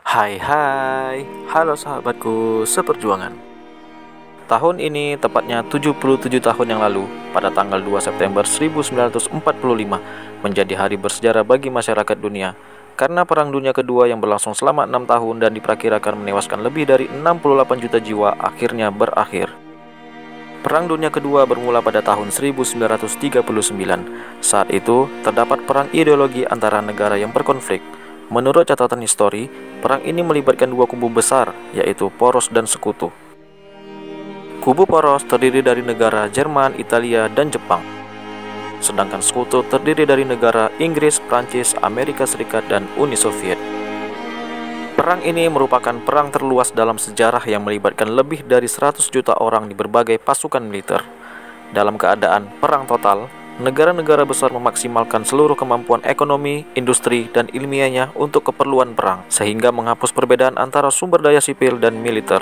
Hai hai, halo sahabatku seperjuangan. Tahun ini tepatnya 77 tahun yang lalu, pada tanggal 2 September 1945, menjadi hari bersejarah bagi masyarakat dunia. Karena Perang Dunia Kedua yang berlangsung selama 6 tahun dan diperkirakan menewaskan lebih dari 68 juta jiwa akhirnya berakhir. Perang Dunia Kedua bermula pada tahun 1939. Saat itu, terdapat perang ideologi antara negara yang berkonflik. Menurut catatan histori, perang ini melibatkan dua kubu besar, yaitu Poros dan Sekutu. Kubu Poros terdiri dari negara Jerman, Italia, dan Jepang. Sedangkan Sekutu terdiri dari negara Inggris, Prancis, Amerika Serikat, dan Uni Soviet. Perang ini merupakan perang terluas dalam sejarah yang melibatkan lebih dari 100 juta orang di berbagai pasukan militer. Dalam keadaan perang total, negara-negara besar memaksimalkan seluruh kemampuan ekonomi, industri, dan ilmiahnya untuk keperluan perang, sehingga menghapus perbedaan antara sumber daya sipil dan militer.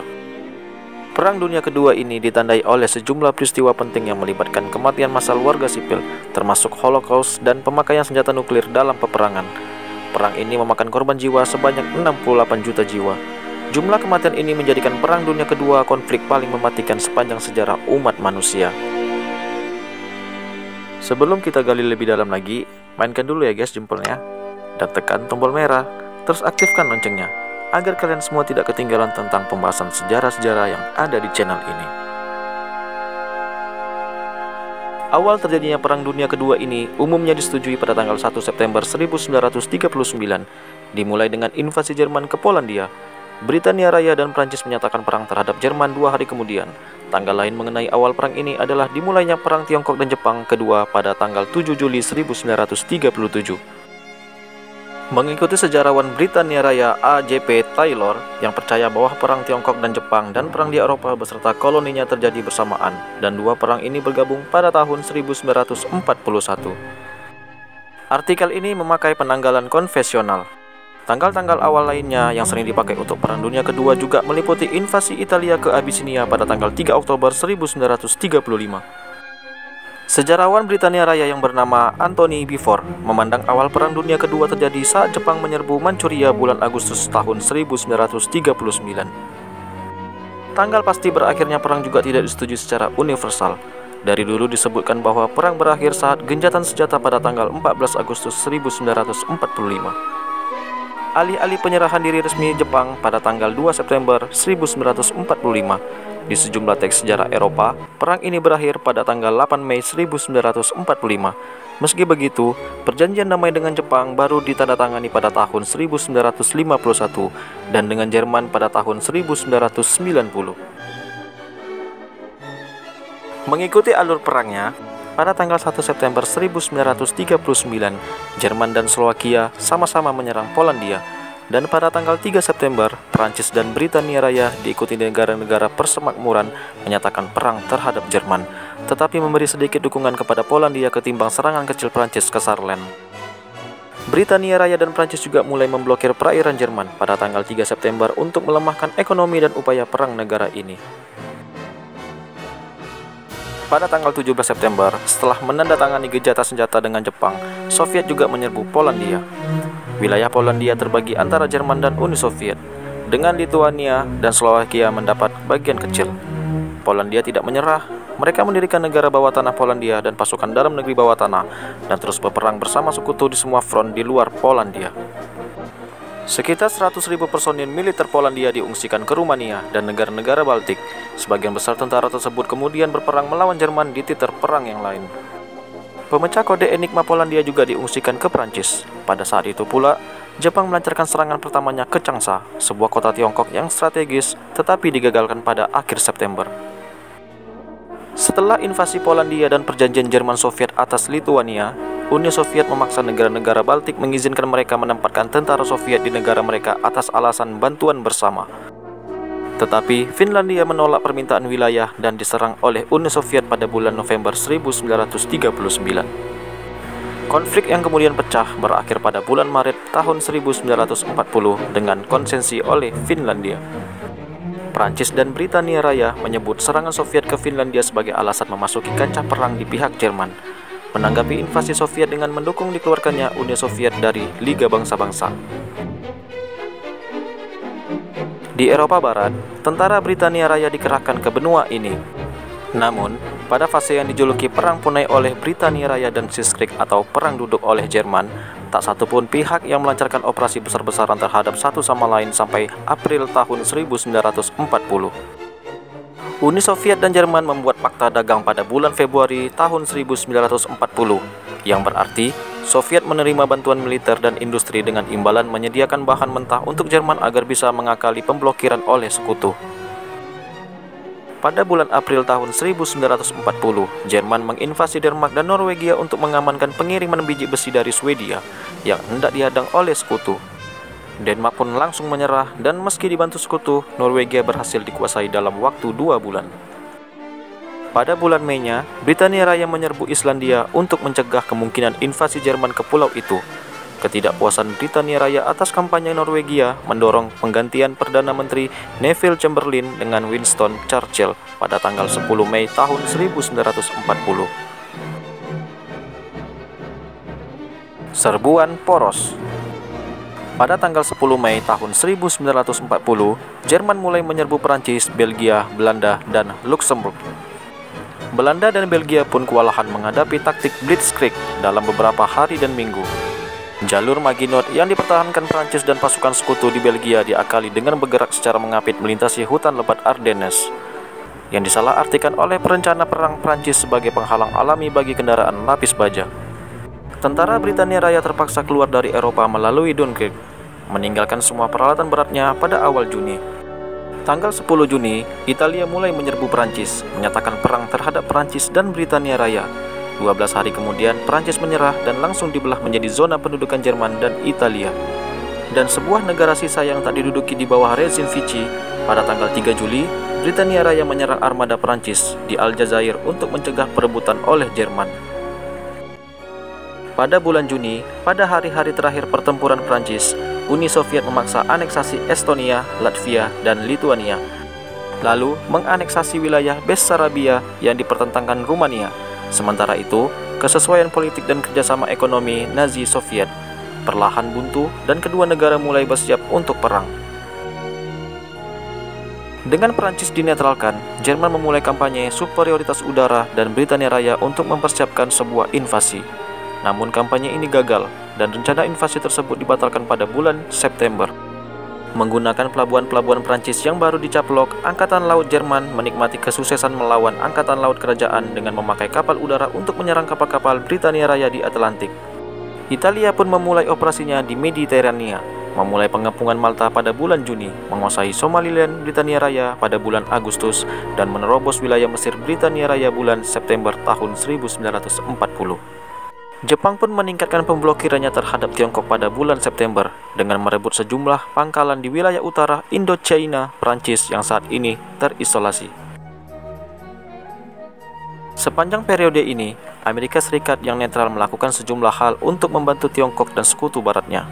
Perang Dunia Kedua ini ditandai oleh sejumlah peristiwa penting yang melibatkan kematian massal warga sipil, termasuk Holocaust dan pemakaian senjata nuklir dalam peperangan. Perang ini memakan korban jiwa sebanyak 68 juta jiwa. Jumlah kematian ini menjadikan Perang Dunia Kedua konflik paling mematikan sepanjang sejarah umat manusia. Sebelum kita gali lebih dalam lagi, mainkan dulu ya guys jempolnya, dan tekan tombol merah, terus aktifkan loncengnya, agar kalian semua tidak ketinggalan tentang pembahasan sejarah-sejarah yang ada di channel ini. Awal terjadinya Perang Dunia Kedua ini umumnya disetujui pada tanggal 1 September 1939, dimulai dengan invasi Jerman ke Polandia. Britania Raya dan Prancis menyatakan perang terhadap Jerman 2 hari kemudian. Tanggal lain mengenai awal perang ini adalah dimulainya Perang Tiongkok dan Jepang kedua pada tanggal 7 Juli 1937. Mengikuti sejarawan Britania Raya A.J.P. Taylor yang percaya bahwa Perang Tiongkok dan Jepang dan Perang di Eropa beserta koloninya terjadi bersamaan, dan dua perang ini bergabung pada tahun 1941. Artikel ini memakai penanggalan konvensional. Tanggal-tanggal awal lainnya yang sering dipakai untuk Perang Dunia Kedua juga meliputi invasi Italia ke Abisinia pada tanggal 3 Oktober 1935. Sejarawan Britania Raya yang bernama Anthony Beevor memandang awal Perang Dunia Kedua terjadi saat Jepang menyerbu Manchuria bulan Agustus tahun 1939. Tanggal pasti berakhirnya perang juga tidak disetujui secara universal. Dari dulu disebutkan bahwa perang berakhir saat gencatan senjata pada tanggal 14 Agustus 1945. Alih-alih penyerahan diri resmi Jepang pada tanggal 2 September 1945, di sejumlah teks sejarah Eropa, perang ini berakhir pada tanggal 8 Mei 1945. Meski begitu, perjanjian damai dengan Jepang baru ditandatangani pada tahun 1951 dan dengan Jerman pada tahun 1990. Mengikuti alur perangnya, pada tanggal 1 September 1939, Jerman dan Slovakia sama-sama menyerang Polandia. Dan pada tanggal 3 September, Prancis dan Britania Raya diikuti negara-negara persemakmuran menyatakan perang terhadap Jerman, tetapi memberi sedikit dukungan kepada Polandia ketimbang serangan kecil Prancis ke Saarland. Britania Raya dan Prancis juga mulai memblokir perairan Jerman pada tanggal 3 September untuk melemahkan ekonomi dan upaya perang negara ini. Pada tanggal 17 September, setelah menandatangani gencatan senjata dengan Jepang, Soviet juga menyerbu Polandia. Wilayah Polandia terbagi antara Jerman dan Uni Soviet, dengan Lithuania dan Slovakia mendapat bagian kecil. Polandia tidak menyerah, mereka mendirikan negara bawah tanah Polandia dan pasukan dalam negeri bawah tanah, dan terus berperang bersama sekutu di semua front di luar Polandia. Sekitar 100.000 personil militer Polandia diungsikan ke Rumania dan negara-negara Baltik. Sebagian besar tentara tersebut kemudian berperang melawan Jerman di teater perang yang lain. Pemecah kode Enigma Polandia juga diungsikan ke Prancis. Pada saat itu pula, Jepang melancarkan serangan pertamanya ke Changsha, sebuah kota Tiongkok yang strategis, tetapi digagalkan pada akhir September. Setelah invasi Polandia dan perjanjian Jerman-Soviet atas Lithuania, Uni Soviet memaksa negara-negara Baltik mengizinkan mereka menempatkan tentara Soviet di negara mereka atas alasan bantuan bersama. Tetapi Finlandia menolak permintaan wilayah dan diserang oleh Uni Soviet pada bulan November 1939. Konflik yang kemudian pecah berakhir pada bulan Maret tahun 1940 dengan konsensi oleh Finlandia. Prancis dan Britania Raya menyebut serangan Soviet ke Finlandia sebagai alasan memasuki kancah perang di pihak Jerman. menanggapi invasi Soviet dengan mendukung dikeluarkannya Uni Soviet dari Liga Bangsa-Bangsa. Di Eropa Barat, tentara Britania Raya dikerahkan ke benua ini. Namun, pada fase yang dijuluki Perang Punai oleh Britania Raya dan Sisskrieg atau Perang Duduk oleh Jerman, tak satupun pihak yang melancarkan operasi besar-besaran terhadap satu sama lain sampai April tahun 1940. Uni Soviet dan Jerman membuat fakta dagang pada bulan Februari tahun 1940, yang berarti Soviet menerima bantuan militer dan industri dengan imbalan menyediakan bahan mentah untuk Jerman agar bisa mengakali pemblokiran oleh sekutu. Pada bulan April tahun 1940, Jerman menginvasi Denmark dan Norwegia untuk mengamankan pengiriman biji besi dari Swedia yang hendak dihadang oleh sekutu. Denmark pun langsung menyerah dan meski dibantu sekutu, Norwegia berhasil dikuasai dalam waktu 2 bulan. Pada bulan Mei-nya, Britania Raya menyerbu Islandia untuk mencegah kemungkinan invasi Jerman ke pulau itu. Ketidakpuasan Britania Raya atas kampanye Norwegia mendorong penggantian Perdana Menteri Neville Chamberlain dengan Winston Churchill pada tanggal 10 Mei tahun 1940. Serbuan poros. Pada tanggal 10 Mei tahun 1940, Jerman mulai menyerbu Perancis, Belgia, Belanda, dan Luxembourg. Belanda dan Belgia pun kewalahan menghadapi taktik Blitzkrieg dalam beberapa hari dan minggu. Jalur Maginot yang dipertahankan Prancis dan pasukan sekutu di Belgia diakali dengan bergerak secara mengapit melintasi hutan lebat Ardennes, yang disalahartikan oleh perencana perang Prancis sebagai penghalang alami bagi kendaraan lapis baja. Tentara Britania Raya terpaksa keluar dari Eropa melalui Dunkirk, meninggalkan semua peralatan beratnya pada awal Juni. Tanggal 10 Juni, Italia mulai menyerbu Prancis, menyatakan perang terhadap Prancis dan Britania Raya. 12 hari kemudian, Prancis menyerah dan langsung dibelah menjadi zona pendudukan Jerman dan Italia. Dan sebuah negara sisa yang tak diduduki di bawah rezim Vichy, pada tanggal 3 Juli, Britania Raya menyerang armada Prancis di Aljazair untuk mencegah perebutan oleh Jerman. Pada bulan Juni, pada hari-hari terakhir pertempuran Prancis, Uni Soviet memaksa aneksasi Estonia, Latvia, dan Lituania, lalu menganeksasi wilayah Bessarabia yang dipertentangkan Rumania. Sementara itu, kesesuaian politik dan kerjasama ekonomi Nazi Soviet perlahan buntu dan kedua negara mulai bersiap untuk perang. Dengan Prancis dinetralkan, Jerman memulai kampanye superioritas udara dan Britania Raya untuk mempersiapkan sebuah invasi. Namun kampanye ini gagal dan rencana invasi tersebut dibatalkan pada bulan September. Menggunakan pelabuhan-pelabuhan Prancis yang baru dicaplok, Angkatan Laut Jerman menikmati kesuksesan melawan Angkatan Laut Kerajaan dengan memakai kapal udara untuk menyerang kapal-kapal Britania Raya di Atlantik. Italia pun memulai operasinya di Mediterania, memulai pengepungan Malta pada bulan Juni, menguasai Somaliland Britania Raya pada bulan Agustus, dan menerobos wilayah Mesir Britania Raya bulan September tahun 1940. Jepang pun meningkatkan pemblokirannya terhadap Tiongkok pada bulan September dengan merebut sejumlah pangkalan di wilayah utara Indochina, Prancis yang saat ini terisolasi. Sepanjang periode ini, Amerika Serikat yang netral melakukan sejumlah hal untuk membantu Tiongkok dan sekutu baratnya.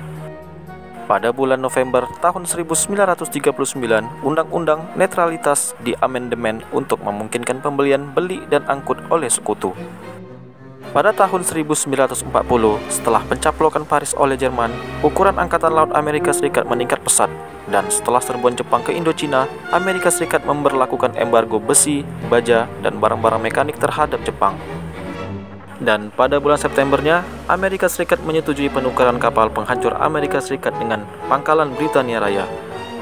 Pada bulan November tahun 1939, Undang-Undang Netralitas diamandemen untuk memungkinkan pembelian, beli, dan angkut oleh sekutu. Pada tahun 1940, setelah pencaplokan Paris oleh Jerman, ukuran Angkatan Laut Amerika Serikat meningkat pesat, dan setelah serbuan Jepang ke Indochina, Amerika Serikat memberlakukan embargo besi, baja, dan barang-barang mekanik terhadap Jepang. Dan pada bulan Septembernya, Amerika Serikat menyetujui penukaran kapal penghancur Amerika Serikat dengan pangkalan Britania Raya.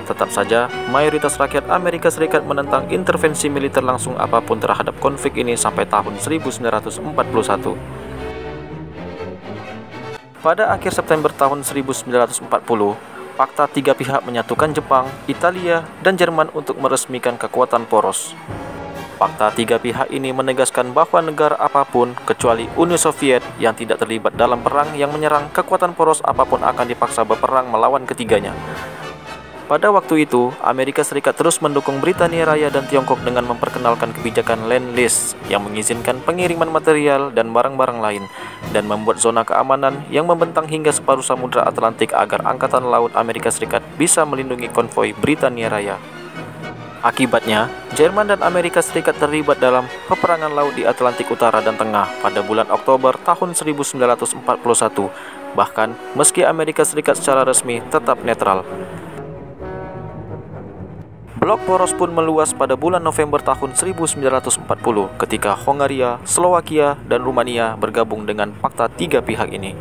Tetap saja, mayoritas rakyat Amerika Serikat menentang intervensi militer langsung apapun terhadap konflik ini sampai tahun 1941. Pada akhir September tahun 1940, fakta tiga pihak menyatukan Jepang, Italia, dan Jerman untuk meresmikan kekuatan poros. Fakta tiga pihak ini menegaskan bahwa negara apapun, kecuali Uni Soviet yang tidak terlibat dalam perang yang menyerang kekuatan poros apapun akan dipaksa berperang melawan ketiganya. Pada waktu itu, Amerika Serikat terus mendukung Britania Raya dan Tiongkok dengan memperkenalkan kebijakan Lend-Lease yang mengizinkan pengiriman material dan barang-barang lain, dan membuat zona keamanan yang membentang hingga separuh Samudra Atlantik agar Angkatan Laut Amerika Serikat bisa melindungi konvoi Britania Raya. Akibatnya, Jerman dan Amerika Serikat terlibat dalam peperangan laut di Atlantik Utara dan Tengah pada bulan Oktober tahun 1941, bahkan meski Amerika Serikat secara resmi tetap netral. Blok poros pun meluas pada bulan November tahun 1940 ketika Hongaria, Slovakia, dan Rumania bergabung dengan fakta tiga pihak ini.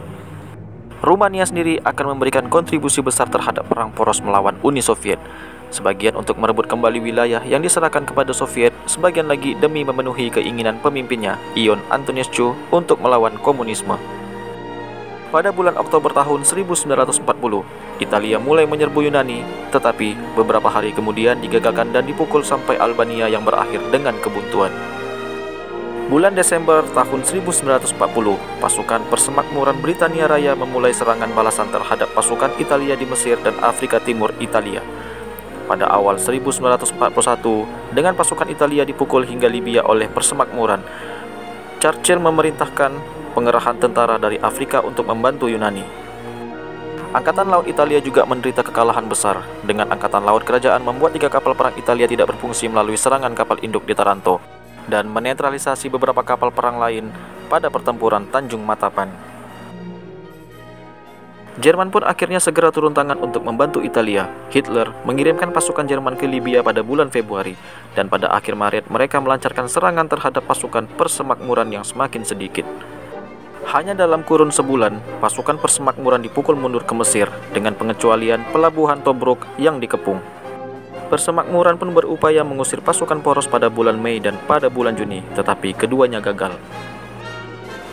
Rumania sendiri akan memberikan kontribusi besar terhadap perang poros melawan Uni Soviet, sebagian untuk merebut kembali wilayah yang diserahkan kepada Soviet, sebagian lagi demi memenuhi keinginan pemimpinnya, Ion Antonescu, untuk melawan komunisme. Pada bulan Oktober tahun 1940, Italia mulai menyerbu Yunani, tetapi beberapa hari kemudian digagalkan dan dipukul sampai Albania yang berakhir dengan kebuntuan. Bulan Desember tahun 1940, pasukan Persemakmuran Britania Raya memulai serangan balasan terhadap pasukan Italia di Mesir dan Afrika Timur Italia. Pada awal 1941, dengan pasukan Italia dipukul hingga Libya oleh Persemakmuran, Churchill memerintahkan pengerahan tentara dari Afrika untuk membantu Yunani. Angkatan Laut Italia juga menderita kekalahan besar. Dengan Angkatan Laut Kerajaan membuat 3 kapal perang Italia tidak berfungsi melalui serangan kapal induk di Taranto dan menetralisasi beberapa kapal perang lain pada pertempuran Tanjung Matapan. Jerman pun akhirnya segera turun tangan untuk membantu Italia. Hitler mengirimkan pasukan Jerman ke Libya pada bulan Februari, dan pada akhir Maret mereka melancarkan serangan terhadap pasukan Persemakmuran yang semakin sedikit. Hanya dalam kurun sebulan, pasukan Persemakmuran dipukul mundur ke Mesir dengan pengecualian pelabuhan Tobruk yang dikepung. Persemakmuran pun berupaya mengusir pasukan poros pada bulan Mei dan pada bulan Juni, tetapi keduanya gagal.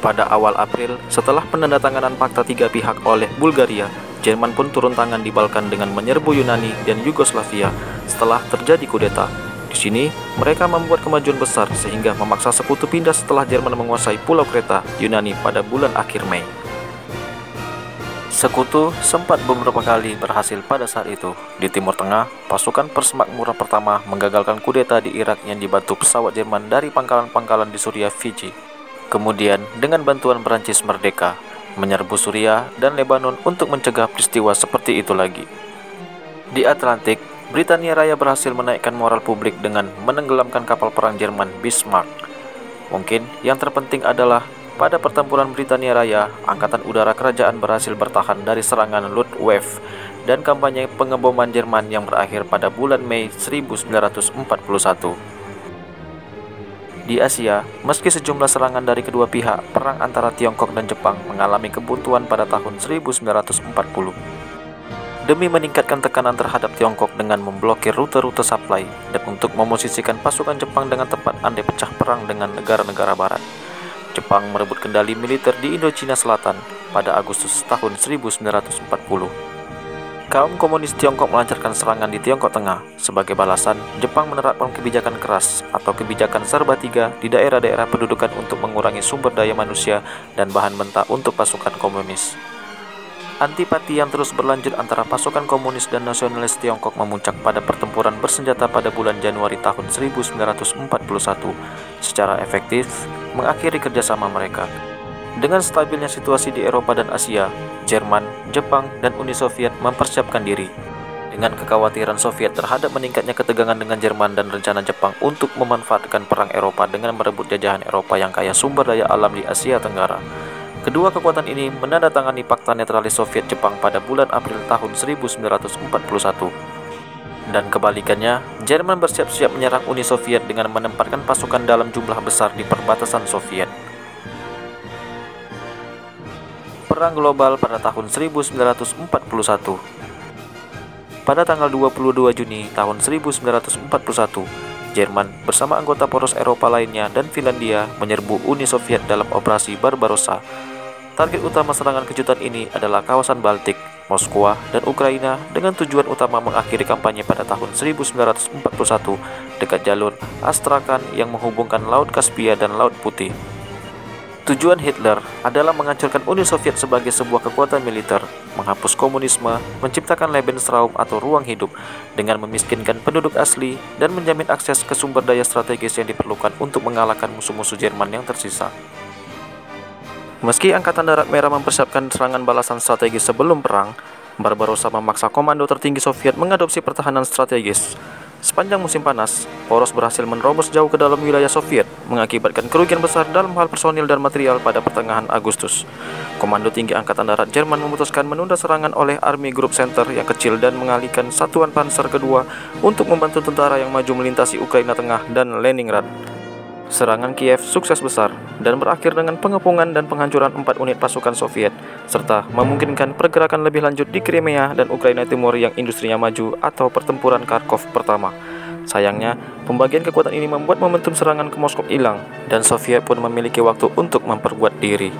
Pada awal April, setelah penandatanganan fakta tiga pihak oleh Bulgaria, Jerman pun turun tangan di Balkan dengan menyerbu Yunani dan Yugoslavia setelah terjadi kudeta. Di sini, mereka membuat kemajuan besar sehingga memaksa sekutu pindah setelah Jerman menguasai Pulau Kreta, Yunani pada bulan akhir Mei. Sekutu sempat beberapa kali berhasil pada saat itu. Di Timur Tengah, pasukan Persemakmuran pertama menggagalkan kudeta di Irak yang dibantu pesawat Jerman dari pangkalan-pangkalan di Suriah, Fiji. Kemudian, dengan bantuan Prancis merdeka, menyerbu Suriah dan Lebanon untuk mencegah peristiwa seperti itu lagi. Di Atlantik, Britania Raya berhasil menaikkan moral publik dengan menenggelamkan kapal perang Jerman Bismarck. Mungkin yang terpenting adalah pada pertempuran Britania Raya, Angkatan Udara Kerajaan berhasil bertahan dari serangan Luftwaffe dan kampanye pengeboman Jerman yang berakhir pada bulan Mei 1941. Di Asia, meski sejumlah serangan dari kedua pihak, perang antara Tiongkok dan Jepang mengalami kebuntuan pada tahun 1940. Demi meningkatkan tekanan terhadap Tiongkok dengan memblokir rute-rute supply dan untuk memosisikan pasukan Jepang dengan tepat andai pecah perang dengan negara-negara barat, Jepang merebut kendali militer di Indochina Selatan pada Agustus tahun 1940. Kaum komunis Tiongkok melancarkan serangan di Tiongkok Tengah. Sebagai balasan, Jepang menerapkan kebijakan keras atau kebijakan serba tiga di daerah-daerah pendudukan untuk mengurangi sumber daya manusia dan bahan mentah untuk pasukan komunis. Antipati yang terus berlanjut antara pasukan komunis dan nasionalis Tiongkok memuncak pada pertempuran bersenjata pada bulan Januari tahun 1941, secara efektif mengakhiri kerjasama mereka. Dengan stabilnya situasi di Eropa dan Asia, Jerman, Jepang, dan Uni Soviet mempersiapkan diri. Dengan kekhawatiran Soviet terhadap meningkatnya ketegangan dengan Jerman dan rencana Jepang untuk memanfaatkan perang Eropa dengan merebut jajahan Eropa yang kaya sumber daya alam di Asia Tenggara, kedua kekuatan ini menandatangani Fakta Netralis Soviet Jepang pada bulan April tahun 1941. Dan kebalikannya, Jerman bersiap-siap menyerang Uni Soviet dengan menempatkan pasukan dalam jumlah besar di perbatasan Soviet. Perang Global pada tahun 1941. Pada tanggal 22 Juni tahun 1941, Jerman bersama anggota poros Eropa lainnya dan Finlandia menyerbu Uni Soviet dalam operasi Barbarossa. Target utama serangan kejutan ini adalah kawasan Baltik, Moskwa, dan Ukraina dengan tujuan utama mengakhiri kampanye pada tahun 1941 dekat jalur Astrakhan yang menghubungkan Laut Kaspia dan Laut Putih. Tujuan Hitler adalah menghancurkan Uni Soviet sebagai sebuah kekuatan militer, menghapus komunisme, menciptakan Lebensraum atau ruang hidup, dengan memiskinkan penduduk asli dan menjamin akses ke sumber daya strategis yang diperlukan untuk mengalahkan musuh-musuh Jerman yang tersisa. Meski Angkatan Darat Merah mempersiapkan serangan balasan strategis sebelum perang, Barbarossa memaksa komando tertinggi Soviet mengadopsi pertahanan strategis. Sepanjang musim panas, poros berhasil menerobos jauh ke dalam wilayah Soviet, mengakibatkan kerugian besar dalam hal personil dan material pada pertengahan Agustus. Komando Tinggi Angkatan Darat Jerman memutuskan menunda serangan oleh Army Group Center yang kecil dan mengalihkan Satuan Panzer kedua untuk membantu tentara yang maju melintasi Ukraina Tengah dan Leningrad. Serangan Kiev sukses besar dan berakhir dengan pengepungan dan penghancuran 4 unit pasukan Soviet, serta memungkinkan pergerakan lebih lanjut di Crimea dan Ukraina Timur yang industrinya maju atau pertempuran Kharkov pertama. Sayangnya, pembagian kekuatan ini membuat momentum serangan ke Moskow hilang, dan Soviet pun memiliki waktu untuk memperkuat diri.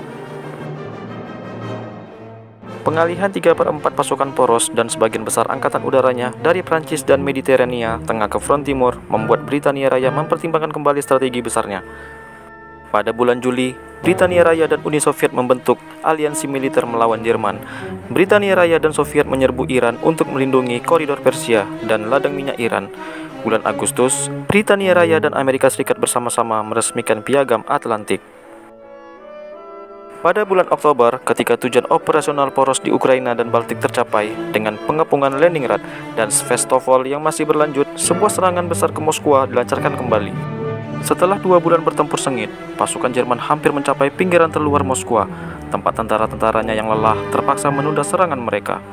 Pengalihan 3/4 pasukan poros dan sebagian besar angkatan udaranya dari Prancis dan Mediterania Tengah ke front timur membuat Britania Raya mempertimbangkan kembali strategi besarnya. Pada bulan Juli, Britania Raya dan Uni Soviet membentuk aliansi militer melawan Jerman. Britania Raya dan Soviet menyerbu Iran untuk melindungi koridor Persia dan ladang minyak Iran. Bulan Agustus, Britania Raya dan Amerika Serikat bersama-sama meresmikan Piagam Atlantik. Pada bulan Oktober, ketika tujuan operasional poros di Ukraina dan Baltik tercapai dengan pengepungan Leningrad dan Sevastopol yang masih berlanjut, sebuah serangan besar ke Moskwa dilancarkan kembali. Setelah 2 bulan bertempur sengit, pasukan Jerman hampir mencapai pinggiran terluar Moskwa. Tempat tentara-tentaranya yang lelah terpaksa menunda serangan mereka.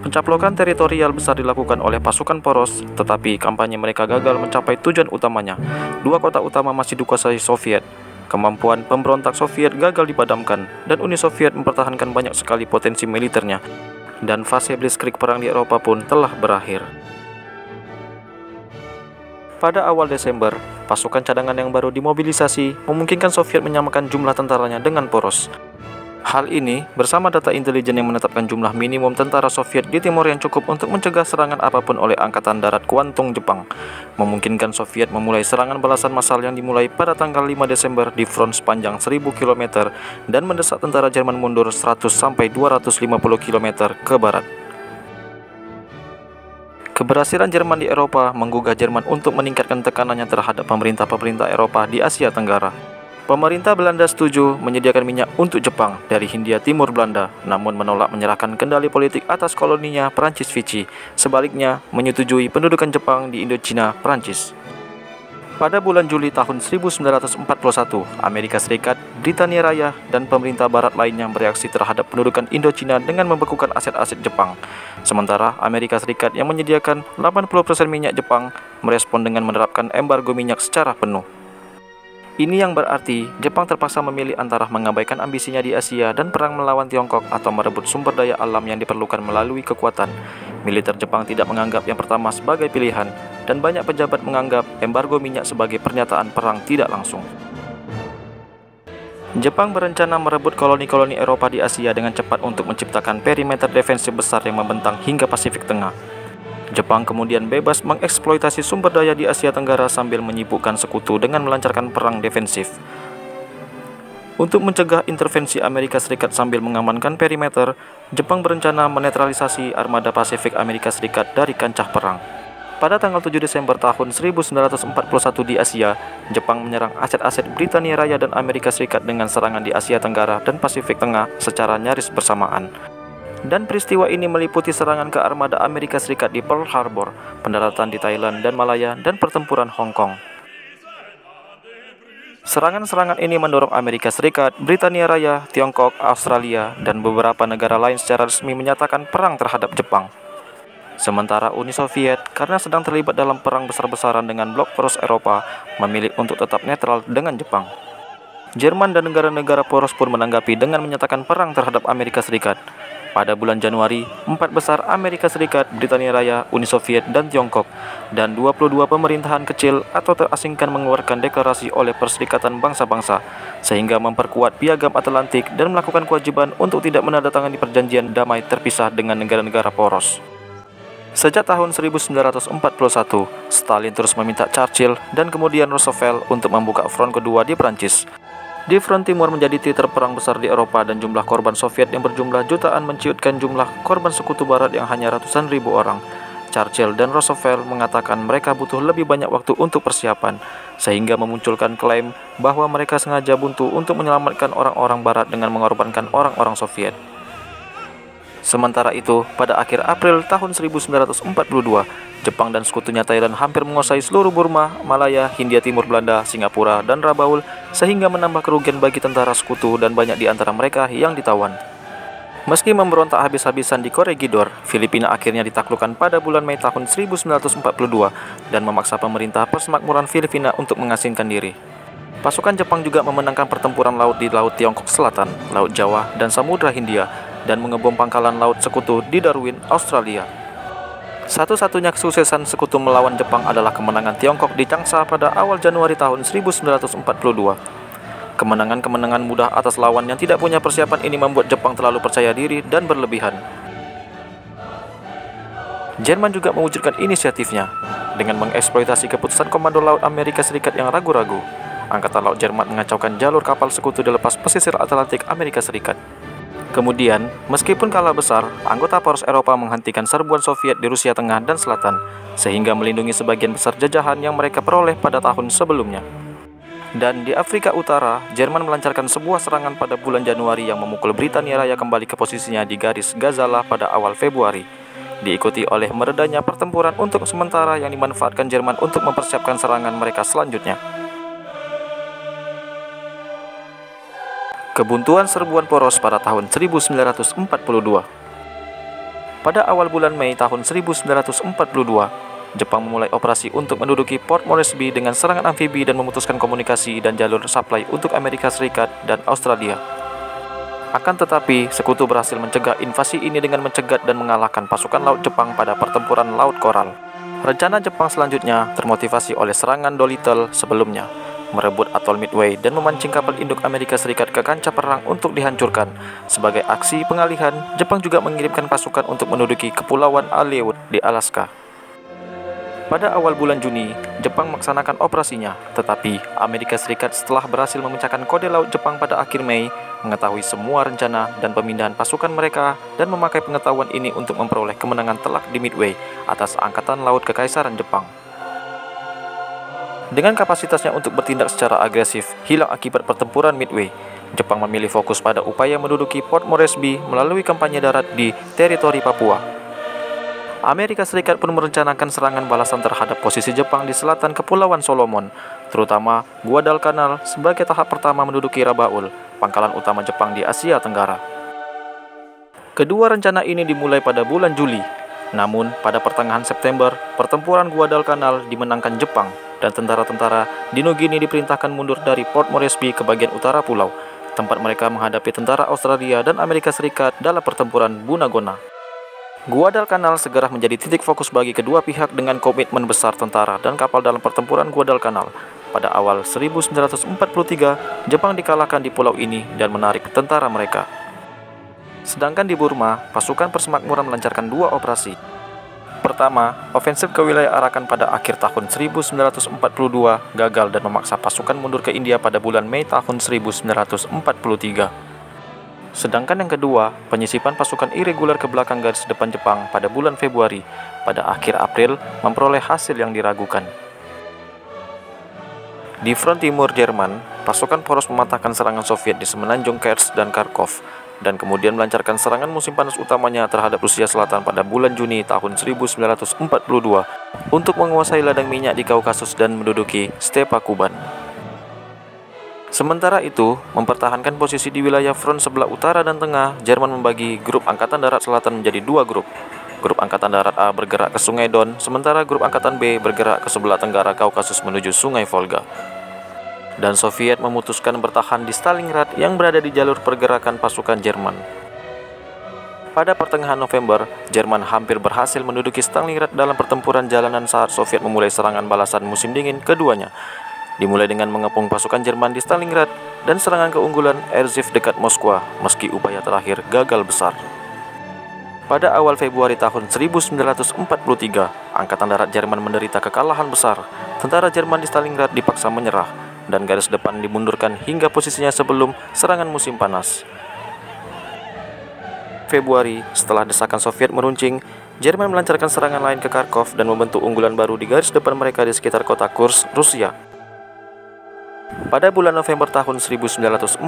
Pencaplokan teritorial besar dilakukan oleh pasukan poros, tetapi kampanye mereka gagal mencapai tujuan utamanya. 2 kota utama masih dikuasai Soviet. Kemampuan pemberontak Soviet gagal dipadamkan, dan Uni Soviet mempertahankan banyak sekali potensi militernya, dan fase blitzkrieg perang di Eropa pun telah berakhir. Pada awal Desember, pasukan cadangan yang baru dimobilisasi memungkinkan Soviet menyamakan jumlah tentaranya dengan poros. Hal ini bersama data intelijen yang menetapkan jumlah minimum tentara Soviet di Timur yang cukup untuk mencegah serangan apapun oleh Angkatan Darat Kuantung Jepang, memungkinkan Soviet memulai serangan balasan massal yang dimulai pada tanggal 5 Desember di front sepanjang 1000 km dan mendesak tentara Jerman mundur 100-250 km ke barat. Keberhasilan Jerman di Eropa menggugah Jerman untuk meningkatkan tekanannya terhadap pemerintah-pemerintah Eropa di Asia Tenggara. Pemerintah Belanda setuju menyediakan minyak untuk Jepang dari Hindia Timur Belanda, namun menolak menyerahkan kendali politik atas koloninya Prancis Vichy. Sebaliknya, menyetujui pendudukan Jepang di Indochina Prancis. Pada bulan Juli tahun 1941, Amerika Serikat, Britania Raya, dan pemerintah barat lainnya bereaksi terhadap pendudukan Indochina dengan membekukan aset-aset Jepang. Sementara Amerika Serikat yang menyediakan 80% minyak Jepang merespon dengan menerapkan embargo minyak secara penuh. Ini yang berarti Jepang terpaksa memilih antara mengabaikan ambisinya di Asia dan perang melawan Tiongkok atau merebut sumber daya alam yang diperlukan melalui kekuatan. Militer Jepang tidak menganggap yang pertama sebagai pilihan, dan banyak pejabat menganggap embargo minyak sebagai pernyataan perang tidak langsung. Jepang berencana merebut koloni-koloni Eropa di Asia dengan cepat untuk menciptakan perimeter defensif besar yang membentang hingga Pasifik Tengah. Jepang kemudian bebas mengeksploitasi sumber daya di Asia Tenggara sambil menyibukkan sekutu dengan melancarkan perang defensif. Untuk mencegah intervensi Amerika Serikat sambil mengamankan perimeter, Jepang berencana menetralisasi armada Pasifik Amerika Serikat dari kancah perang. Pada tanggal 7 Desember tahun 1941 di Asia, Jepang menyerang aset-aset Britania Raya dan Amerika Serikat dengan serangan di Asia Tenggara dan Pasifik Tengah secara nyaris bersamaan. Dan peristiwa ini meliputi serangan ke armada Amerika Serikat di Pearl Harbor, pendaratan di Thailand dan Malaya, dan pertempuran Hong Kong. Serangan-serangan ini mendorong Amerika Serikat, Britania Raya, Tiongkok, Australia, dan beberapa negara lain secara resmi menyatakan perang terhadap Jepang. Sementara Uni Soviet, karena sedang terlibat dalam perang besar-besaran dengan blok poros Eropa, memilih untuk tetap netral dengan Jepang. Jerman dan negara-negara poros pun menanggapi dengan menyatakan perang terhadap Amerika Serikat. Pada bulan Januari, 4 besar Amerika Serikat, Britania Raya, Uni Soviet, dan Tiongkok, dan 22 pemerintahan kecil atau terasingkan mengeluarkan deklarasi oleh Perserikatan Bangsa-Bangsa, sehingga memperkuat Piagam Atlantik dan melakukan kewajiban untuk tidak menandatangani perjanjian damai terpisah dengan negara-negara poros. Sejak tahun 1941, Stalin terus meminta Churchill dan kemudian Roosevelt untuk membuka front kedua di Prancis. Di front timur menjadi teater perang besar di Eropa, dan jumlah korban Soviet yang berjumlah jutaan menciutkan jumlah korban sekutu barat yang hanya ratusan ribu orang. Churchill dan Roosevelt mengatakan mereka butuh lebih banyak waktu untuk persiapan, sehingga memunculkan klaim bahwa mereka sengaja buntu untuk menyelamatkan orang-orang barat dengan mengorbankan orang-orang Soviet. Sementara itu, pada akhir April tahun 1942, Jepang dan sekutunya Thailand hampir menguasai seluruh Burma, Malaya, Hindia Timur Belanda, Singapura, dan Rabaul, sehingga menambah kerugian bagi tentara sekutu dan banyak di antara mereka yang ditawan. Meski memberontak habis-habisan di Corregidor, Filipina akhirnya ditaklukkan pada bulan Mei tahun 1942 dan memaksa pemerintah Persemakmuran Filipina untuk mengasingkan diri. Pasukan Jepang juga memenangkan pertempuran laut di Laut Tiongkok Selatan, Laut Jawa, dan Samudra Hindia, dan mengebom pangkalan laut sekutu di Darwin, Australia. Satu-satunya kesuksesan sekutu melawan Jepang adalah kemenangan Tiongkok di Changsha pada awal Januari tahun 1942. Kemenangan-kemenangan mudah atas lawan yang tidak punya persiapan ini membuat Jepang terlalu percaya diri dan berlebihan. Jerman juga mewujudkan inisiatifnya dengan mengeksploitasi keputusan Komando Laut Amerika Serikat yang ragu-ragu. Angkatan Laut Jerman mengacaukan jalur kapal sekutu di lepas pesisir Atlantik Amerika Serikat. Kemudian, meskipun kalah besar, anggota poros Eropa menghentikan serbuan Soviet di Rusia Tengah dan Selatan, sehingga melindungi sebagian besar jajahan yang mereka peroleh pada tahun sebelumnya. Dan di Afrika Utara, Jerman melancarkan sebuah serangan pada bulan Januari yang memukul Britania Raya kembali ke posisinya di garis Gazala pada awal Februari, diikuti oleh meredanya pertempuran untuk sementara yang dimanfaatkan Jerman untuk mempersiapkan serangan mereka selanjutnya. Kebuntuan serbuan poros pada tahun 1942. Pada awal bulan Mei tahun 1942, Jepang memulai operasi untuk menduduki Port Moresby dengan serangan amfibi dan memutuskan komunikasi dan jalur supply untuk Amerika Serikat dan Australia. Akan tetapi, sekutu berhasil mencegah invasi ini dengan mencegat dan mengalahkan pasukan laut Jepang pada pertempuran Laut Koral. Rencana Jepang selanjutnya termotivasi oleh serangan Doolittle sebelumnya, merebut atol Midway dan memancing kapal induk Amerika Serikat ke kancah perang untuk dihancurkan. Sebagai aksi pengalihan, Jepang juga mengirimkan pasukan untuk menduduki Kepulauan Aleut di Alaska. Pada awal bulan Juni, Jepang melaksanakan operasinya, tetapi Amerika Serikat setelah berhasil memecahkan kode laut Jepang pada akhir Mei, mengetahui semua rencana dan pemindahan pasukan mereka dan memakai pengetahuan ini untuk memperoleh kemenangan telak di Midway atas Angkatan Laut Kekaisaran Jepang. Dengan kapasitasnya untuk bertindak secara agresif hilang akibat pertempuran Midway, Jepang memilih fokus pada upaya menduduki Port Moresby melalui kampanye darat di teritori Papua. Amerika Serikat pun merencanakan serangan balasan terhadap posisi Jepang di selatan Kepulauan Solomon, terutama Guadalcanal sebagai tahap pertama menduduki Rabaul, pangkalan utama Jepang di Asia Tenggara. Kedua rencana ini dimulai pada bulan Juli, namun pada pertengahan September, pertempuran Guadalcanal dimenangkan Jepang dan tentara-tentara di Nugini diperintahkan mundur dari Port Moresby ke bagian utara pulau, tempat mereka menghadapi tentara Australia dan Amerika Serikat dalam pertempuran Bunagona. Guadalcanal segera menjadi titik fokus bagi kedua pihak dengan komitmen besar tentara dan kapal dalam pertempuran Guadalcanal. Pada awal 1943, Jepang dikalahkan di pulau ini dan menarik tentara mereka. Sedangkan di Burma, pasukan Persemakmuran melancarkan dua operasi. Pertama, ofensif ke wilayah Arakan pada akhir tahun 1942 gagal dan memaksa pasukan mundur ke India pada bulan Mei tahun 1943. Sedangkan yang kedua, penyisipan pasukan irregular ke belakang garis depan Jepang pada bulan Februari, pada akhir April memperoleh hasil yang diragukan. Di front timur Jerman, pasukan poros mematahkan serangan Soviet di semenanjung Kerch dan Kharkov, dan kemudian melancarkan serangan musim panas utamanya terhadap Rusia Selatan pada bulan Juni tahun 1942 untuk menguasai ladang minyak di Kaukasus dan menduduki Stepa Kuban. Sementara itu, mempertahankan posisi di wilayah front sebelah utara dan tengah, Jerman membagi grup Angkatan Darat Selatan menjadi dua grup. Grup Angkatan Darat A bergerak ke Sungai Don, sementara grup Angkatan B bergerak ke sebelah tenggara Kaukasus menuju Sungai Volga. Dan Soviet memutuskan bertahan di Stalingrad yang berada di jalur pergerakan pasukan Jerman. Pada pertengahan November, Jerman hampir berhasil menduduki Stalingrad dalam pertempuran jalanan saat Soviet memulai serangan balasan musim dingin keduanya. Dimulai dengan mengepung pasukan Jerman di Stalingrad dan serangan keunggulan Erzhev dekat Moskwa, meski upaya terakhir gagal besar. Pada awal Februari tahun 1943, Angkatan Darat Jerman menderita kekalahan besar. Tentara Jerman di Stalingrad dipaksa menyerah, dan garis depan dimundurkan hingga posisinya sebelum serangan musim panas. Februari, setelah desakan Soviet meruncing, Jerman melancarkan serangan lain ke Kharkov dan membentuk unggulan baru di garis depan mereka di sekitar kota Kursk, Rusia. Pada bulan November tahun 1941,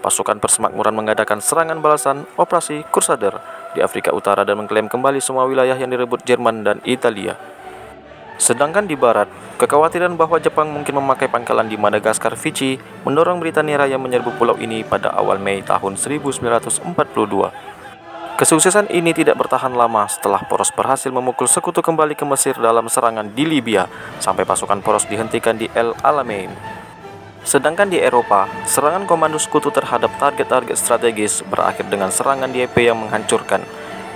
pasukan persemakmuran mengadakan serangan balasan Operasi Crusader di Afrika Utara dan mengklaim kembali semua wilayah yang direbut Jerman dan Italia. Sedangkan di barat, kekhawatiran bahwa Jepang mungkin memakai pangkalan di Madagaskar, Fiji, mendorong Britania Raya menyerbu pulau ini pada awal Mei tahun 1942. Kesuksesan ini tidak bertahan lama setelah Poros berhasil memukul sekutu kembali ke Mesir dalam serangan di Libya, sampai pasukan Poros dihentikan di El Alamein. Sedangkan di Eropa, serangan komando sekutu terhadap target-target strategis berakhir dengan serangan di Ypres yang menghancurkan,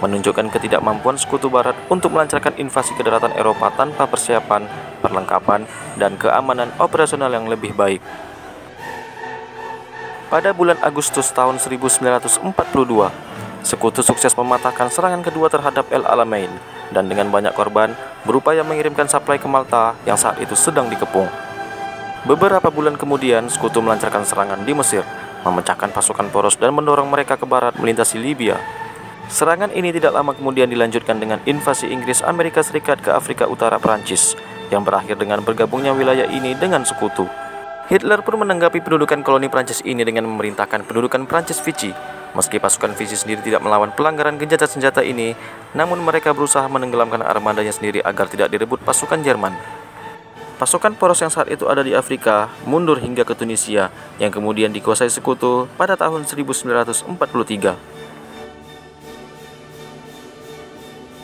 menunjukkan ketidakmampuan sekutu barat untuk melancarkan invasi ke daratan Eropa tanpa persiapan, perlengkapan, dan keamanan operasional yang lebih baik. Pada bulan Agustus tahun 1942, sekutu sukses mematahkan serangan kedua terhadap El Alamein dan dengan banyak korban berupaya mengirimkan suplai ke Malta yang saat itu sedang dikepung. Beberapa bulan kemudian, sekutu melancarkan serangan di Mesir, memecahkan pasukan Poros dan mendorong mereka ke barat melintasi Libya. Serangan ini tidak lama kemudian dilanjutkan dengan invasi Inggris Amerika Serikat ke Afrika Utara Prancis, yang berakhir dengan bergabungnya wilayah ini dengan sekutu. Hitler pun menanggapi pendudukan koloni Prancis ini dengan memerintahkan pendudukan Prancis Vichy. Meski pasukan Vichy sendiri tidak melawan pelanggaran gencatan senjata ini, namun mereka berusaha menenggelamkan armadanya sendiri agar tidak direbut pasukan Jerman. Pasukan Poros yang saat itu ada di Afrika mundur hingga ke Tunisia, yang kemudian dikuasai sekutu pada tahun 1943.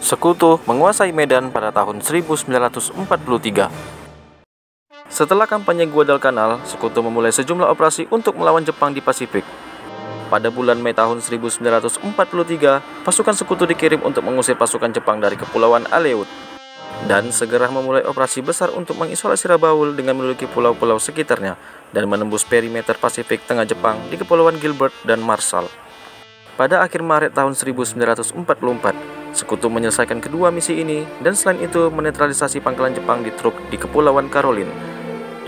Sekutu menguasai Medan pada tahun 1943. Setelah kampanye Guadalcanal, sekutu memulai sejumlah operasi untuk melawan Jepang di Pasifik. Pada bulan Mei tahun 1943, pasukan sekutu dikirim untuk mengusir pasukan Jepang dari Kepulauan Aleut dan segera memulai operasi besar untuk mengisolasi Rabaul dengan menduduki pulau-pulau sekitarnya dan menembus perimeter Pasifik tengah Jepang di Kepulauan Gilbert dan Marshall. Pada akhir Maret tahun 1944, sekutu menyelesaikan kedua misi ini dan selain itu menetralisasi pangkalan Jepang di Truk di Kepulauan Caroline.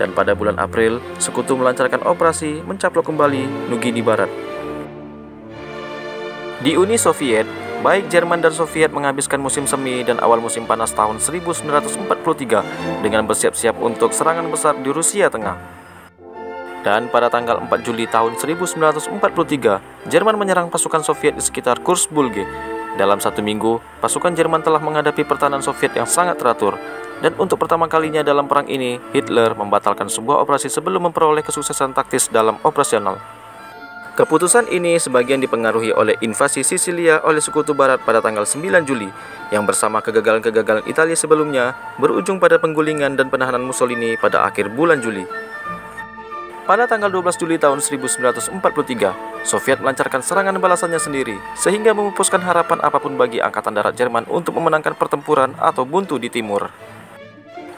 Dan pada bulan April, sekutu melancarkan operasi mencaplok kembali Nugini Barat. Di Uni Soviet, baik Jerman dan Soviet menghabiskan musim semi dan awal musim panas tahun 1943 dengan bersiap-siap untuk serangan besar di Rusia Tengah. Dan pada tanggal 4 Juli tahun 1943, Jerman menyerang pasukan Soviet di sekitar Kursk-Bulge. Dalam satu minggu, pasukan Jerman telah menghadapi pertahanan Soviet yang sangat teratur. Dan untuk pertama kalinya dalam perang ini, Hitler membatalkan sebuah operasi sebelum memperoleh kesuksesan taktis dalam operasional. Keputusan ini sebagian dipengaruhi oleh invasi Sisilia oleh Sekutu Barat pada tanggal 9 Juli, yang bersama kegagalan-kegagalan Italia sebelumnya berujung pada penggulingan dan penahanan Mussolini pada akhir bulan Juli. Pada tanggal 12 Juli tahun 1943, Soviet melancarkan serangan balasannya sendiri, sehingga memupuskan harapan apapun bagi Angkatan Darat Jerman untuk memenangkan pertempuran atau buntu di timur.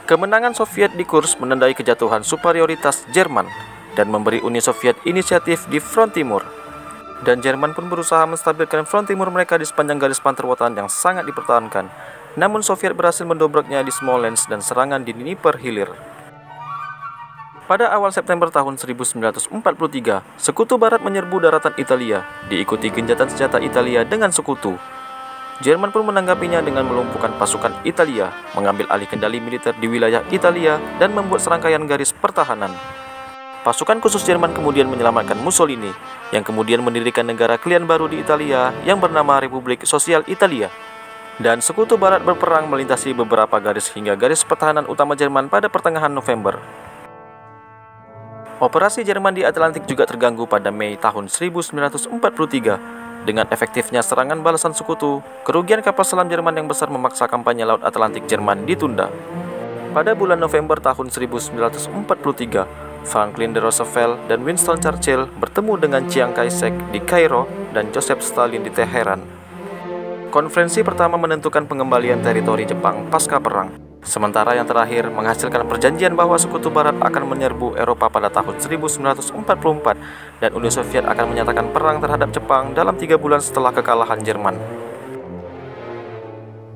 Kemenangan Soviet di Kursk menandai kejatuhan superioritas Jerman dan memberi Uni Soviet inisiatif di front timur. Dan Jerman pun berusaha menstabilkan front timur mereka di sepanjang garis panterwotan yang sangat dipertahankan. Namun Soviet berhasil mendobraknya di Smolensk dan serangan di Dnieper Hilir. Pada awal September tahun 1943, Sekutu Barat menyerbu daratan Italia, diikuti gencatan senjata Italia dengan Sekutu. Jerman pun menanggapinya dengan melumpuhkan pasukan Italia, mengambil alih kendali militer di wilayah Italia, dan membuat serangkaian garis pertahanan. Pasukan khusus Jerman kemudian menyelamatkan Mussolini, yang kemudian mendirikan negara klien baru di Italia yang bernama Republik Sosial Italia. Dan Sekutu Barat berperang melintasi beberapa garis hingga garis pertahanan utama Jerman pada pertengahan November. Operasi Jerman di Atlantik juga terganggu pada Mei tahun 1943. Dengan efektifnya serangan balasan Sekutu, kerugian kapal selam Jerman yang besar memaksa kampanye Laut Atlantik Jerman ditunda. Pada bulan November tahun 1943, Franklin D. Roosevelt dan Winston Churchill bertemu dengan Chiang Kai-shek di Kairo dan Joseph Stalin di Teheran. Konferensi pertama menentukan pengembalian teritori Jepang pasca perang. Sementara yang terakhir menghasilkan perjanjian bahwa Sekutu Barat akan menyerbu Eropa pada tahun 1944 dan Uni Soviet akan menyatakan perang terhadap Jepang dalam 3 bulan setelah kekalahan Jerman.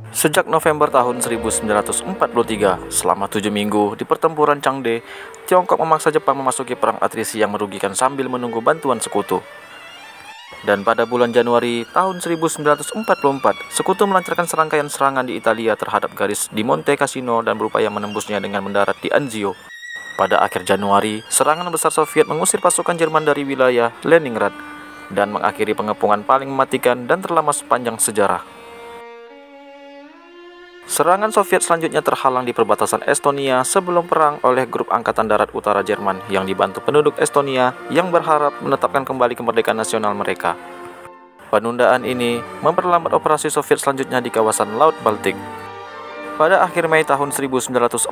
Sejak November tahun 1943, selama 7 minggu di pertempuran Changde, Tiongkok memaksa Jepang memasuki perang atrisi yang merugikan sambil menunggu bantuan Sekutu. Dan pada bulan Januari tahun 1944, Sekutu melancarkan serangkaian serangan di Italia terhadap garis di Monte Cassino dan berupaya menembusnya dengan mendarat di Anzio. Pada akhir Januari, serangan besar Soviet mengusir pasukan Jerman dari wilayah Leningrad dan mengakhiri pengepungan paling mematikan dan terlama sepanjang sejarah. Serangan Soviet selanjutnya terhalang di perbatasan Estonia sebelum perang oleh grup Angkatan Darat Utara Jerman yang dibantu penduduk Estonia yang berharap menetapkan kembali kemerdekaan nasional mereka. Penundaan ini memperlambat operasi Soviet selanjutnya di kawasan Laut Baltik. Pada akhir Mei tahun 1944,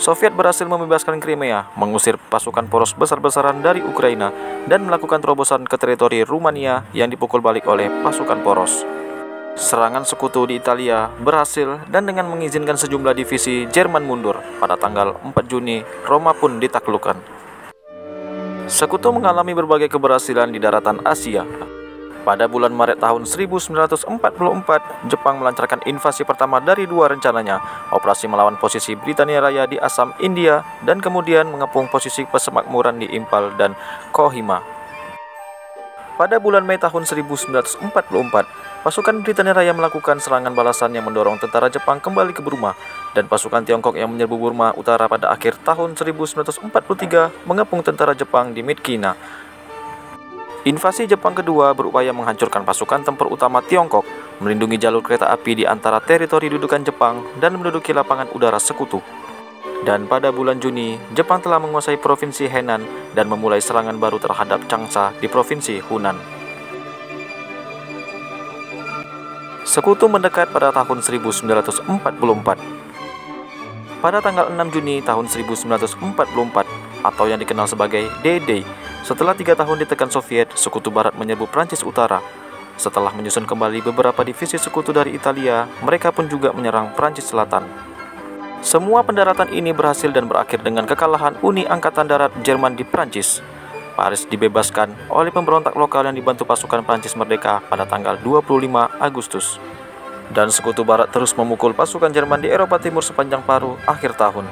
Soviet berhasil membebaskan Crimea, mengusir pasukan poros besar-besaran dari Ukraina, dan melakukan terobosan ke teritori Rumania yang dipukul balik oleh pasukan poros. Serangan sekutu di Italia berhasil dan dengan mengizinkan sejumlah divisi Jerman mundur, pada tanggal 4 Juni, Roma pun ditaklukkan. Sekutu mengalami berbagai keberhasilan di daratan Asia. Pada bulan Maret tahun 1944, Jepang melancarkan invasi pertama dari dua rencananya, operasi melawan posisi Britania Raya di Assam, India, dan kemudian mengepung posisi persemakmuran di Impal dan Kohima. Pada bulan Mei tahun 1944, pasukan Britania Raya melakukan serangan balasan yang mendorong tentara Jepang kembali ke Burma, dan pasukan Tiongkok yang menyerbu Burma Utara pada akhir tahun 1943 mengepung tentara Jepang di Myitkyina. Invasi Jepang kedua berupaya menghancurkan pasukan tempur utama Tiongkok, melindungi jalur kereta api di antara teritori dudukan Jepang, dan menduduki lapangan udara sekutu. Dan pada bulan Juni, Jepang telah menguasai provinsi Henan dan memulai serangan baru terhadap Changsha di provinsi Hunan. Sekutu mendekat pada tahun 1944. Pada tanggal 6 Juni tahun 1944, atau yang dikenal sebagai D-Day, setelah 3 tahun ditekan Soviet, Sekutu Barat menyerbu Prancis Utara. Setelah menyusun kembali beberapa divisi sekutu dari Italia, mereka pun juga menyerang Prancis Selatan. Semua pendaratan ini berhasil dan berakhir dengan kekalahan Uni Angkatan Darat Jerman di Prancis. Paris dibebaskan oleh pemberontak lokal yang dibantu pasukan Prancis Merdeka pada tanggal 25 Agustus. Dan Sekutu Barat terus memukul pasukan Jerman di Eropa Timur sepanjang paruh akhir tahun.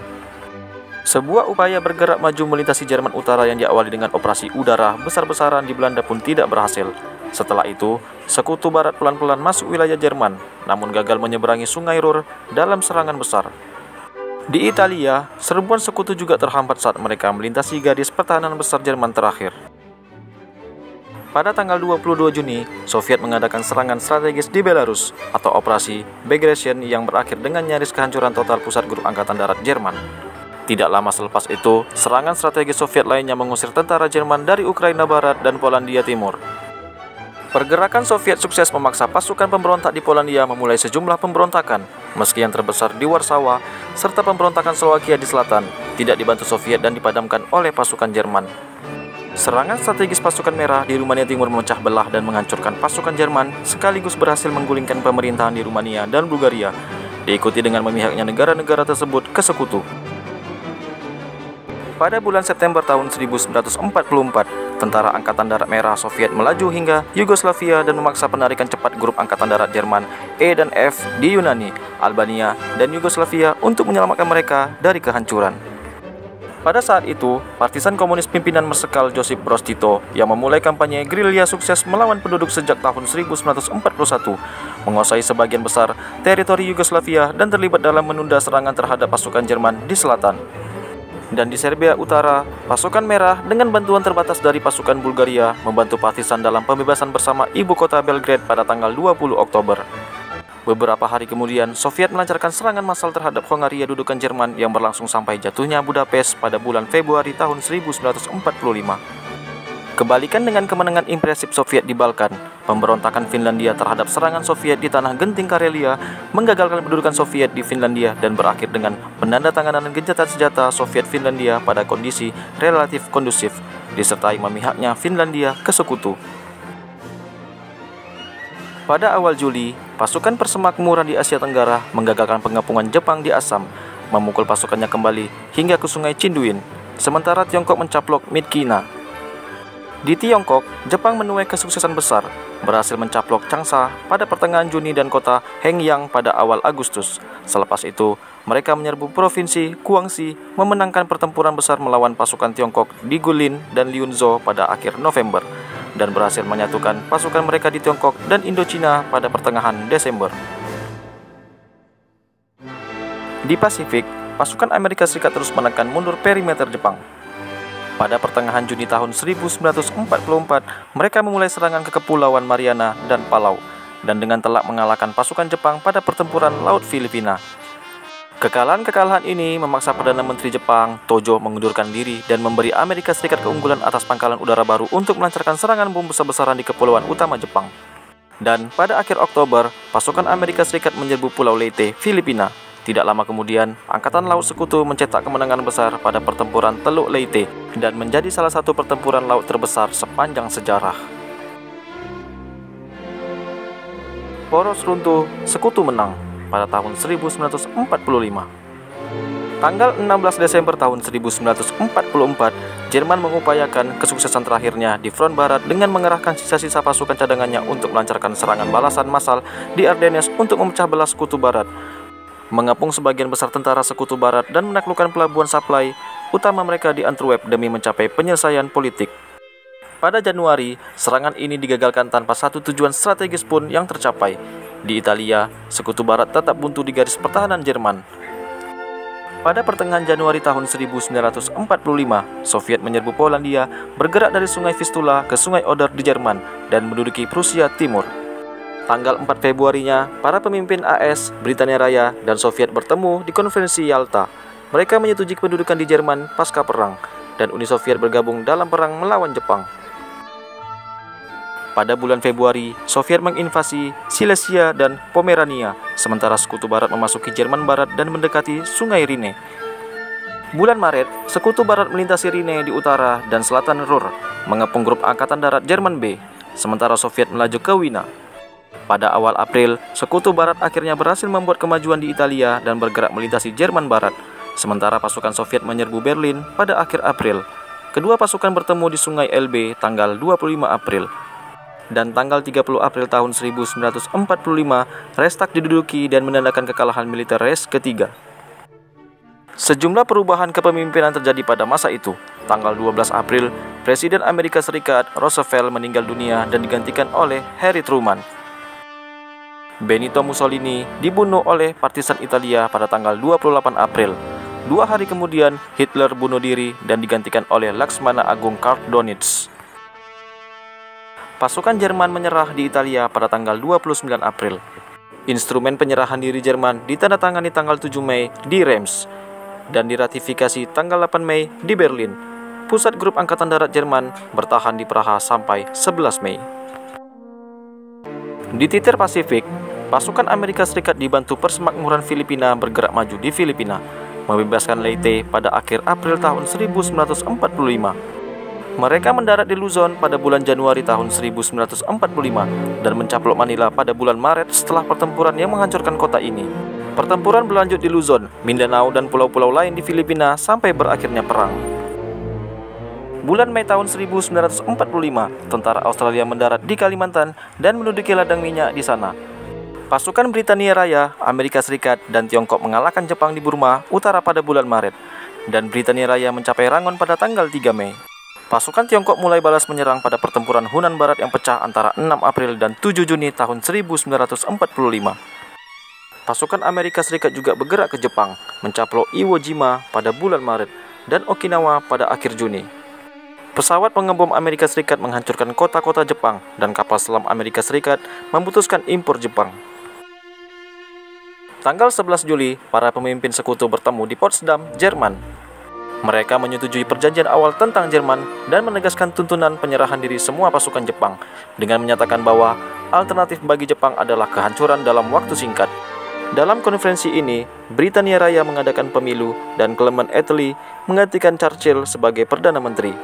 Sebuah upaya bergerak maju melintasi Jerman Utara yang diawali dengan operasi udara besar-besaran di Belanda pun tidak berhasil. Setelah itu, Sekutu Barat pelan-pelan masuk wilayah Jerman, namun gagal menyeberangi Sungai Ruhr dalam serangan besar. Di Italia, serbuan Sekutu juga terhambat saat mereka melintasi garis pertahanan besar Jerman terakhir. Pada tanggal 22 Juni, Soviet mengadakan serangan strategis di Belarus atau Operasi Bagration yang berakhir dengan nyaris kehancuran total pusat grup Angkatan Darat Jerman. Tidak lama selepas itu, serangan strategis Soviet lainnya mengusir tentara Jerman dari Ukraina Barat dan Polandia Timur. Pergerakan Soviet sukses memaksa pasukan pemberontak di Polandia memulai sejumlah pemberontakan, meski yang terbesar di Warsawa, serta pemberontakan Slovakia di selatan, tidak dibantu Soviet dan dipadamkan oleh pasukan Jerman. Serangan strategis pasukan merah di Rumania Timur memecah belah dan menghancurkan pasukan Jerman, sekaligus berhasil menggulingkan pemerintahan di Rumania dan Bulgaria, diikuti dengan memihaknya negara-negara tersebut ke Sekutu. Pada bulan September tahun 1944, tentara Angkatan Darat Merah Soviet melaju hingga Yugoslavia dan memaksa penarikan cepat grup Angkatan Darat Jerman E dan F di Yunani, Albania, dan Yugoslavia untuk menyelamatkan mereka dari kehancuran. Pada saat itu, partisan komunis pimpinan Marsekal Josip Broz Tito yang memulai kampanye gerilya sukses melawan penduduk sejak tahun 1941, menguasai sebagian besar teritori Yugoslavia dan terlibat dalam menunda serangan terhadap pasukan Jerman di selatan. Dan di Serbia Utara, pasukan merah dengan bantuan terbatas dari pasukan Bulgaria membantu partisan dalam pembebasan bersama ibu kota Belgrade pada tanggal 20 Oktober. Beberapa hari kemudian, Soviet melancarkan serangan massal terhadap Hongaria dudukan Jerman yang berlangsung sampai jatuhnya Budapest pada bulan Februari tahun 1945. Kebalikan dengan kemenangan impresif Soviet di Balkan, pemberontakan Finlandia terhadap serangan Soviet di tanah genting Karelia menggagalkan pendudukan Soviet di Finlandia dan berakhir dengan penandatanganan gencatan senjata Soviet Finlandia pada kondisi relatif kondusif, disertai memihaknya Finlandia ke Sekutu. Pada awal Juli, pasukan persemakmuran di Asia Tenggara menggagalkan pengepungan Jepang di Assam, memukul pasukannya kembali hingga ke Sungai Cinduin, sementara Tiongkok mencaplok Myitkyina. Di Tiongkok, Jepang menuai kesuksesan besar, berhasil mencaplok Changsha pada pertengahan Juni dan kota Hengyang pada awal Agustus. Selepas itu, mereka menyerbu provinsi Guangxi, memenangkan pertempuran besar melawan pasukan Tiongkok di Guilin dan Liuzhou pada akhir November, dan berhasil menyatukan pasukan mereka di Tiongkok dan Indochina pada pertengahan Desember. Di Pasifik, pasukan Amerika Serikat terus menekan mundur perimeter Jepang. Pada pertengahan Juni tahun 1944, mereka memulai serangan ke Kepulauan Mariana dan Palau, dan dengan telak mengalahkan pasukan Jepang pada pertempuran Laut Filipina. Kekalahan ini memaksa Perdana Menteri Jepang, Tojo, mengundurkan diri dan memberi Amerika Serikat keunggulan atas pangkalan udara baru untuk melancarkan serangan bom besar-besaran di kepulauan utama Jepang. Dan pada akhir Oktober, pasukan Amerika Serikat menyerbu Pulau Leyte, Filipina. Tidak lama kemudian, Angkatan Laut Sekutu mencetak kemenangan besar pada pertempuran Teluk Leyte dan menjadi salah satu pertempuran laut terbesar sepanjang sejarah. Poros runtuh, Sekutu menang pada tahun 1945. Tanggal 16 Desember tahun 1944, Jerman mengupayakan kesuksesan terakhirnya di front barat dengan mengerahkan sisa-sisa pasukan cadangannya untuk melancarkan serangan balasan massal di Ardennes untuk memecah belah Sekutu Barat, mengepung sebagian besar tentara Sekutu Barat dan menaklukkan pelabuhan supply utama mereka di Antwerp demi mencapai penyelesaian politik. Pada Januari, serangan ini digagalkan tanpa satu tujuan strategis pun yang tercapai. Di Italia, Sekutu Barat tetap buntu di garis pertahanan Jerman. Pada pertengahan Januari tahun 1945, Soviet menyerbu Polandia, bergerak dari Sungai Vistula ke Sungai Oder di Jerman, dan menduduki Prusia Timur. Tanggal 4 Februarinya, para pemimpin AS, Britania Raya, dan Soviet bertemu di Konferensi Yalta. Mereka menyetujui kependudukan di Jerman pasca perang, dan Uni Soviet bergabung dalam perang melawan Jepang. Pada bulan Februari, Soviet menginvasi Silesia dan Pomerania, sementara Sekutu Barat memasuki Jerman Barat dan mendekati Sungai Rhine. Bulan Maret, Sekutu Barat melintasi Rhine di utara dan selatan Ruhr, mengepung grup Angkatan Darat Jerman B, sementara Soviet melaju ke Wina. Pada awal April, Sekutu Barat akhirnya berhasil membuat kemajuan di Italia dan bergerak melintasi Jerman Barat, sementara pasukan Soviet menyerbu Berlin pada akhir April. Kedua pasukan bertemu di Sungai Elbe tanggal 25 April. Dan tanggal 30 April tahun 1945, Reichstag diduduki dan menandakan kekalahan militer Reich ketiga. Sejumlah perubahan kepemimpinan terjadi pada masa itu. Tanggal 12 April, Presiden Amerika Serikat Roosevelt meninggal dunia dan digantikan oleh Harry Truman. Benito Mussolini dibunuh oleh partisan Italia pada tanggal 28 April. 2 hari kemudian, Hitler bunuh diri dan digantikan oleh Laksmana Agung Karl Dönitz. Pasukan Jerman menyerah di Italia pada tanggal 29 April. Instrumen penyerahan diri Jerman ditandatangani tanggal 7 Mei di Reims dan diratifikasi tanggal 8 Mei di Berlin. Pusat grup Angkatan Darat Jerman bertahan di Praha sampai 11 Mei. Di titir Pasifik, pasukan Amerika Serikat dibantu Persemakmuran Filipina bergerak maju di Filipina, membebaskan Leyte pada akhir April tahun 1945. Mereka mendarat di Luzon pada bulan Januari tahun 1945 dan mencaplok Manila pada bulan Maret setelah pertempuran yang menghancurkan kota ini. Pertempuran berlanjut di Luzon, Mindanao, dan pulau-pulau lain di Filipina sampai berakhirnya perang. Bulan Mei tahun 1945, tentara Australia mendarat di Kalimantan dan menduduki ladang minyak di sana. Pasukan Britania Raya, Amerika Serikat, dan Tiongkok mengalahkan Jepang di Burma Utara pada bulan Maret, dan Britania Raya mencapai Rangon pada tanggal 3 Mei. Pasukan Tiongkok mulai balas menyerang pada pertempuran Hunan Barat yang pecah antara 6 April dan 7 Juni tahun 1945. Pasukan Amerika Serikat juga bergerak ke Jepang, mencaplok Iwo Jima pada bulan Maret dan Okinawa pada akhir Juni. Pesawat pengebom Amerika Serikat menghancurkan kota-kota Jepang dan kapal selam Amerika Serikat memutuskan impor Jepang. Tanggal 11 Juli, para pemimpin sekutu bertemu di Potsdam, Jerman. Mereka menyetujui perjanjian awal tentang Jerman dan menegaskan tuntunan penyerahan diri semua pasukan Jepang dengan menyatakan bahwa alternatif bagi Jepang adalah kehancuran dalam waktu singkat. Dalam konferensi ini, Britania Raya mengadakan pemilu dan Clement Attlee menggantikan Churchill sebagai Perdana Menteri.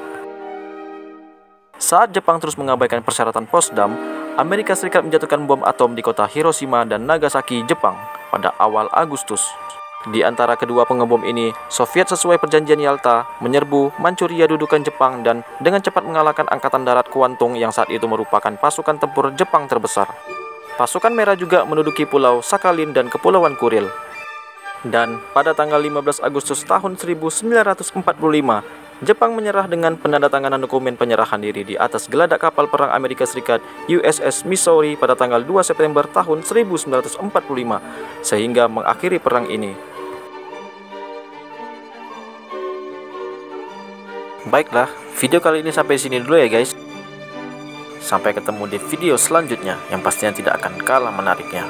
Saat Jepang terus mengabaikan persyaratan Potsdam, Amerika Serikat menjatuhkan bom atom di kota Hiroshima dan Nagasaki, Jepang pada awal Agustus. Di antara kedua pengebom ini, Soviet sesuai perjanjian Yalta menyerbu Manchuria dudukan Jepang dan dengan cepat mengalahkan Angkatan Darat Kwantung yang saat itu merupakan pasukan tempur Jepang terbesar. Pasukan Merah juga menduduki Pulau Sakhalin dan Kepulauan Kuril. Dan pada tanggal 15 Agustus tahun 1945, Jepang menyerah dengan penandatanganan dokumen penyerahan diri di atas geladak kapal perang Amerika Serikat USS Missouri pada tanggal 2 September tahun 1945, sehingga mengakhiri perang ini. Baiklah, video kali ini sampai sini dulu ya guys. Sampai ketemu di video selanjutnya yang pastinya tidak akan kalah menariknya.